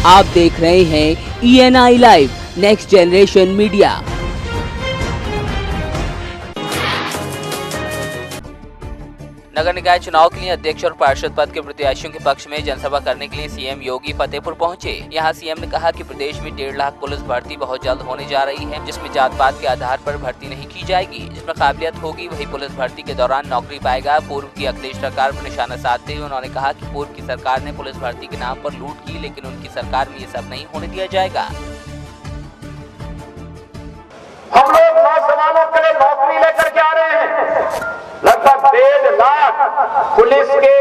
आप देख रहे हैं ENI live next generation media. नगर निकाय चुनाव के लिए अध्यक्ष और पार्षद पद के प्रत्याशियों के पक्ष में जनसभा करने के लिए सीएम योगी फतेहपुर पहुंचे। यहां सीएम ने कहा कि प्रदेश में 1.5 लाख पुलिस भर्ती बहुत जल्द होने जा रही है, जिसमें जात पात के आधार पर भर्ती नहीं की जाएगी। जिसमें काबिलियत होगी वही पुलिस भर्ती के दौरान नौकरी पाएगा। पूर्व की अखिलेश सरकार पर निशाना साधते हुए उन्होंने कहा कि पूर्व की सरकार ने पुलिस भर्ती के नाम पर लूट की, लेकिन उनकी सरकार में ये सब नहीं होने दिया जाएगा। हम लोग नौजवानों के लिए नौकरी लेकर के आ रहे हैं। लगभग 1.5 लाख पुलिस के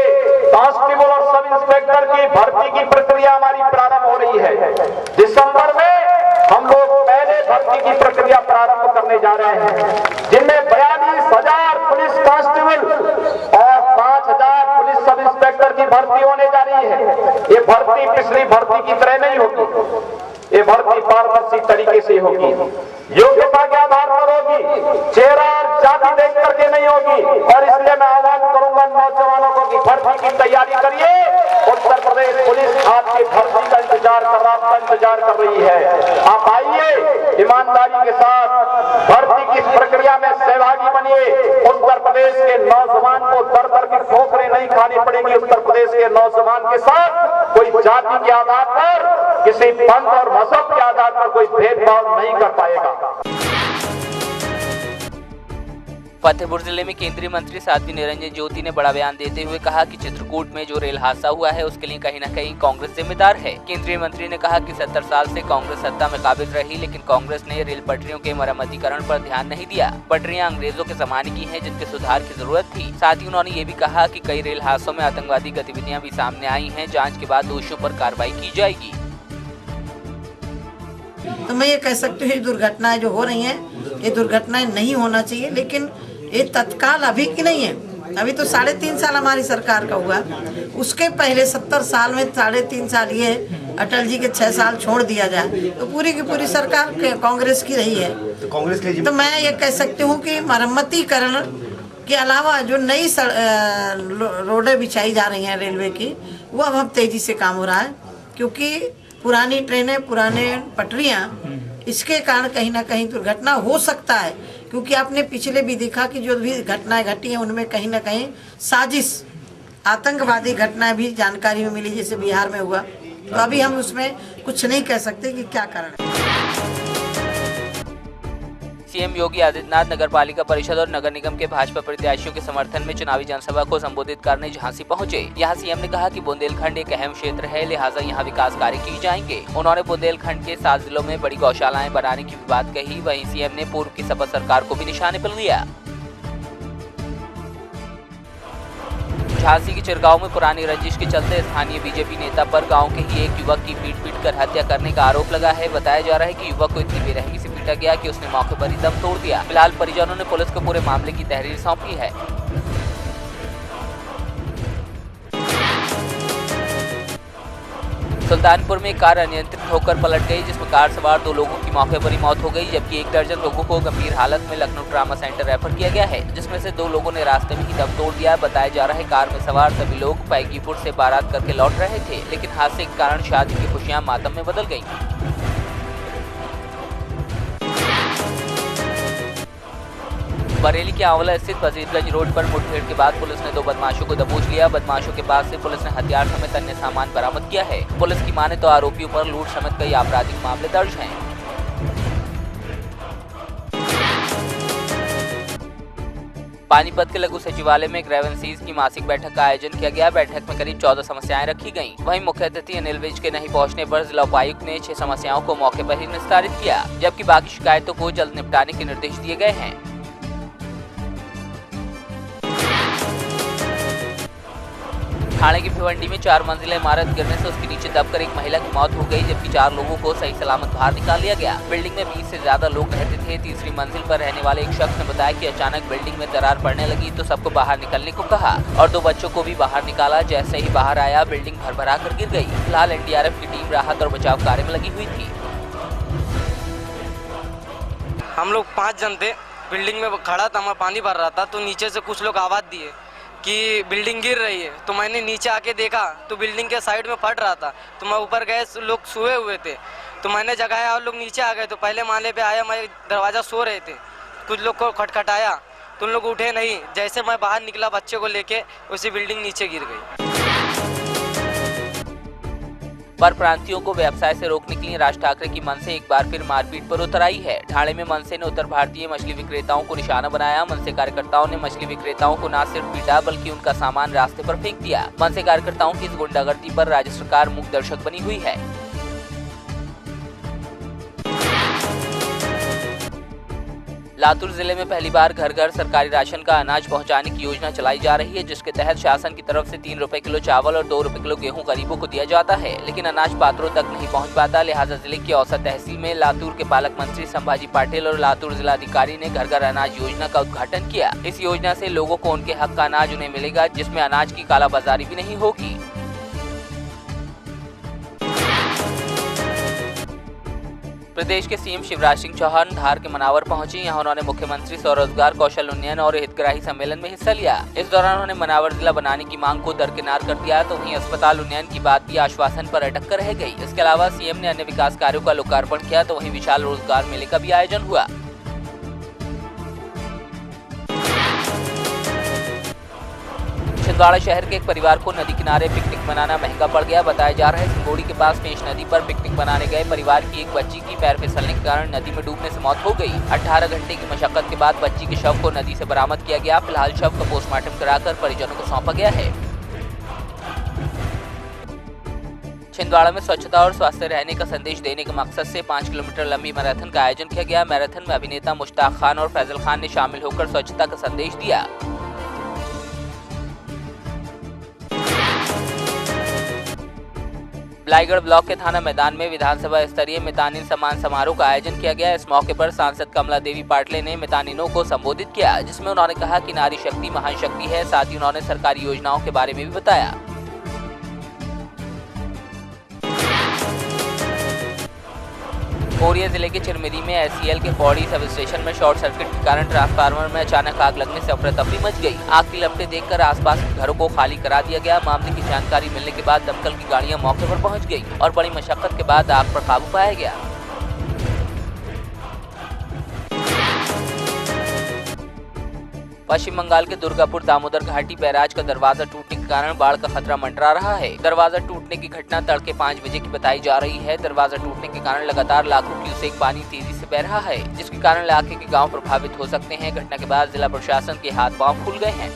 कांस्टेबल और सब इंस्पेक्टर की भर्ती की प्रक्रिया हमारी प्रारंभ हो रही है। दिसंबर में हम लोग पहले भर्ती की प्रक्रिया प्रारंभ करने जा रहे हैं, जिनमें 42,000 पुलिस कांस्टेबल और 5,000 पुलिस सब इंस्पेक्टर की भर्ती होने जा रही है। ये भर्ती पिछली भर्ती की तरह नहीं होगी, ये भर्ती पारदर्शी तरीके से होगी, योग्यता के आधार पर होगी, चेहरा और जाति देख करके नहीं होगी। और इसलिए मैं आह्वान करूंगा नौजवानों को कि भर्ती की तैयारी करिए। उत्तर प्रदेश पुलिस आपकी भर्ती का इंतजार कर रहा, आपका इंतजार कर रही है। आप आइए, ईमानदारी के साथ भर्ती की प्रक्रिया में सहभागी बनिए। उत्तर प्रदेश के नौजवान को दर दर की ठोकरें नहीं खानी पड़ेगी। उत्तर प्रदेश के नौजवान के साथ कोई जाति के आधार पर, किसी पंथ और मजहब के आधार पर कोई भेदभाव नहीं कर पाएगा। फतेहपुर जिले में केंद्रीय मंत्री साध्वी निरंजन ज्योति ने बड़ा बयान देते हुए कहा कि चित्रकूट में जो रेल हादसा हुआ है उसके लिए कहीं न कहीं कांग्रेस जिम्मेदार है। केंद्रीय मंत्री ने कहा कि 70 साल से कांग्रेस सत्ता में काबिज रही, लेकिन कांग्रेस ने रेल पटरियों के मरम्मतीकरण पर ध्यान नहीं दिया। पटरियां अंग्रेजों के जमाने की हैं, जिनके सुधार की जरूरत थी। साथ ही उन्होंने ये भी कहा कि कई रेल हादसों में आतंकवादी गतिविधियां भी सामने आई हैं। जाँच के बाद दोषियों पर कार्रवाई की जाएगी। तो मैं ये कह सकती हूँ, दुर्घटनाएं जो हो रही हैं, ये दुर्घटनाएं नहीं होना चाहिए, लेकिन ये तत्काल अभी की नहीं है। अभी तो 3.5 साल हमारी सरकार का हुआ, उसके पहले 70 साल में 3.5 साल ये अटल जी के 6 साल छोड़ दिया जाए तो पूरी की पूरी सरकार कांग्रेस की रही है। तो कांग्रेस के तो मैं ये कह सकती हूँ कि मरम्मतीकरण के अलावा जो नई रोडें बिछाई जा रही हैं रेलवे की, वो अब तेजी से काम हो रहा है, क्योंकि पुरानी ट्रेनें, पुराने पटरियां, इसके कारण कहीं ना कहीं दुर्घटना हो सकता है। क्योंकि आपने पिछले भी देखा कि जो भी घटनाएं घटी हैं उनमें कहीं ना कहीं साजिश, आतंकवादी घटनाएं भी जानकारी में मिली, जैसे बिहार में हुआ। तो अभी हम उसमें कुछ नहीं कह सकते कि क्या कारण है। सीएम योगी आदित्यनाथ नगर पालिका परिषद और नगर निगम के भाजपा प्रत्याशियों के समर्थन में चुनावी जनसभा को संबोधित करने झांसी पहुंचे। यहां सीएम ने कहा कि बुंदेलखंड एक अहम क्षेत्र है, लिहाजा यहां विकास कार्य किए जाएंगे। उन्होंने बुंदेलखंड के 7 जिलों में बड़ी गौशालाएं बनाने की भी बात कही। वहीं सीएम ने पूर्व की सपा सरकार को भी निशाने पर लिया। झांसी के चिरगांव में पुरानी रंजिश के चलते स्थानीय बीजेपी नेता पर गांव के ही एक युवक की पीट कर हत्या करने का आरोप लगा है। बताया जा रहा है कि युवक को इतनी बेरहमी से पीटा गया कि उसने मौके पर ही दम तोड़ दिया। फिलहाल परिजनों ने पुलिस को पूरे मामले की तहरीर सौंपी है। सुल्तानपुर में कार अनियंत्रित होकर पलट गई, जिसमें कार सवार 2 लोगों की मौके पर ही मौत हो गई, जबकि 1 दर्जन लोगों को गंभीर हालत में लखनऊ ट्रामा सेंटर रेफर किया गया है, जिसमें से 2 लोगों ने रास्ते में ही दम तोड़ दिया। बताया जा रहा है कार में सवार सभी लोग पैगीपुर से बारात करके लौट रहे थे, लेकिन हादसे के कारण शादी की खुशियां मातम में बदल गयी। बरेली के आंवला स्थित वजीरगंज रोड पर मुठभेड़ के बाद पुलिस ने 2 बदमाशों को दबोच लिया। बदमाशों के पास से पुलिस ने हथियार समेत अन्य सामान बरामद किया है। पुलिस की माने तो आरोपियों पर लूट समेत कई आपराधिक मामले दर्ज हैं। पानीपत के लघु सचिवालय में ग्रेवेंसीज की मासिक बैठक का आयोजन किया गया। बैठक में करीब 14 समस्याएं रखी गयी। वहीं मुख्य अतिथि अनिल विज के नहीं पहुंचने पर जिला उपायुक्त ने 6 समस्याओं को मौके पर ही निस्तारित किया, जबकि बाकी शिकायतों को जल्द निपटाने के निर्देश दिए गए हैं। थाने की भिवंडी में 4 मंजिला इमारत गिरने से उसके नीचे दबकर एक महिला की मौत हो गई, जबकि 4 लोगों को सही सलामत बाहर निकाल लिया गया। बिल्डिंग में 20 से ज्यादा लोग रहते थे। 3री मंजिल पर रहने वाले एक शख्स ने बताया कि अचानक बिल्डिंग में दरार पड़ने लगी तो सबको बाहर निकलने को कहा और 2 बच्चों को भी बाहर निकाला। जैसे ही बाहर आया बिल्डिंग भरभरा कर गिर गई। फिलहाल एनडीआरएफ की टीम राहत और बचाव कार्य में लगी हुई थी। हम लोग 5 जन थे, बिल्डिंग में खड़ा था, हमारा पानी भर रहा था, तो नीचे से कुछ लोग आवाज दिए कि बिल्डिंग गिर रही है, तो मैंने नीचे आके देखा तो बिल्डिंग के साइड में फट रहा था। तो मैं ऊपर गए, लोग सोए हुए थे, तो मैंने जगाया और लोग नीचे आ गए। तो पहले माले पे आया, मैं दरवाज़ा सो रहे थे, कुछ लोग को खटखटाया तो उन लोग उठे नहीं। जैसे मैं बाहर निकला बच्चे को लेके, उसी बिल्डिंग नीचे गिर गई। परप्रांतियों को व्यवसाय से रोकने के लिए राज ठाकरे की मनसे एक बार फिर मारपीट पर उतर आई है। ढाणे में मनसे ने उत्तर भारतीय मछली विक्रेताओं को निशाना बनाया। मनसे कार्यकर्ताओं ने मछली विक्रेताओं को न सिर्फ पीटा बल्कि उनका सामान रास्ते पर फेंक दिया। मनसे कार्यकर्ताओं की इस गुंडागर्दी पर राज्य सरकार मूक दर्शक बनी हुई है। लातूर जिले में पहली बार घर घर सरकारी राशन का अनाज पहुंचाने की योजना चलाई जा रही है, जिसके तहत शासन की तरफ से 3 रुपए किलो चावल और 2 रुपए किलो गेहूं गरीबों को दिया जाता है, लेकिन अनाज पात्रों तक नहीं पहुंच पाता। लिहाजा जिले की औसत तहसील में लातूर के पालक मंत्री संभाजी पाटिल और लातूर जिलाधिकारी ने घर घर अनाज योजना का उद्घाटन किया। इस योजना से लोगों को उनके हक का अनाज उन्हें मिलेगा, जिसमें अनाज की कालाबाजारी भी नहीं होगी। प्रदेश के सीएम शिवराज सिंह चौहान धार के मनावर पहुंचे। यहां उन्होंने मुख्यमंत्री स्वरोजगार, कौशल उन्नयन और हितग्राही सम्मेलन में हिस्सा लिया। इस दौरान उन्होंने मनावर जिला बनाने की मांग को दरकिनार कर दिया, तो वहीं अस्पताल उन्नयन की बात भी आश्वासन पर अटक कर रह गई। इसके अलावा सीएम ने अन्य विकास कार्यों का लोकार्पण किया, तो वहीं विशाल रोजगार मेले का भी आयोजन हुआ। छिंदवाड़ा शहर के एक परिवार को नदी किनारे पिकनिक मनाना महंगा पड़ गया। बताया जा रहा है सिंगोड़ी के पास पेंच नदी पर पिकनिक मनाने गए परिवार की एक बच्ची की पैर फिसलने के कारण नदी में डूबने से मौत हो गई। 18 घंटे की मशक्कत के बाद बच्ची के शव को नदी से बरामद किया गया। फिलहाल शव का पोस्टमार्टम कराकर परिजनों को सौंपा गया है। छिंदवाड़ा में स्वच्छता और स्वस्थ रहने का संदेश देने के मकसद से 5 किलोमीटर लंबी मैराथन का आयोजन किया गया। मैराथन में अभिनेता मुश्ताक खान और फैजल खान ने शामिल होकर स्वच्छता का संदेश दिया। बिलाईगढ़ ब्लॉक के थाना मैदान में विधानसभा स्तरीय मितानिन सम्मान समारोह का आयोजन किया गया। इस मौके पर सांसद कमला देवी पाटले ने मितानिनों को संबोधित किया, जिसमें उन्होंने कहा कि नारी शक्ति महान शक्ति है। साथ ही उन्होंने सरकारी योजनाओं के बारे में भी बताया। कोरिया जिले के चिरमिरी में एससीएल के पौड़ी सब स्टेशन में शॉर्ट सर्किट के कारण ट्रांसफार्मर में अचानक आग लगने से अफरा तफरी मच गई। आग की लपटें देखकर आसपास के घरों को खाली करा दिया गया। मामले की जानकारी मिलने के बाद दमकल की गाड़ियां मौके पर पहुंच गई और बड़ी मशक्कत के बाद आग पर काबू पाया गया। पश्चिम बंगाल के दुर्गापुर दामोदर घाटी बैराज का दरवाजा टूटने के कारण बाढ़ का खतरा मंडरा रहा है। दरवाजा टूटने की घटना तड़के 5 बजे की बताई जा रही है। दरवाजा टूटने के कारण लगातार लाखों क्यूसेक पानी तेजी से बह रहा है, जिसके कारण इलाके के गांव प्रभावित हो सकते हैं। घटना के बाद जिला प्रशासन के हाथ पांव फूल गए हैं।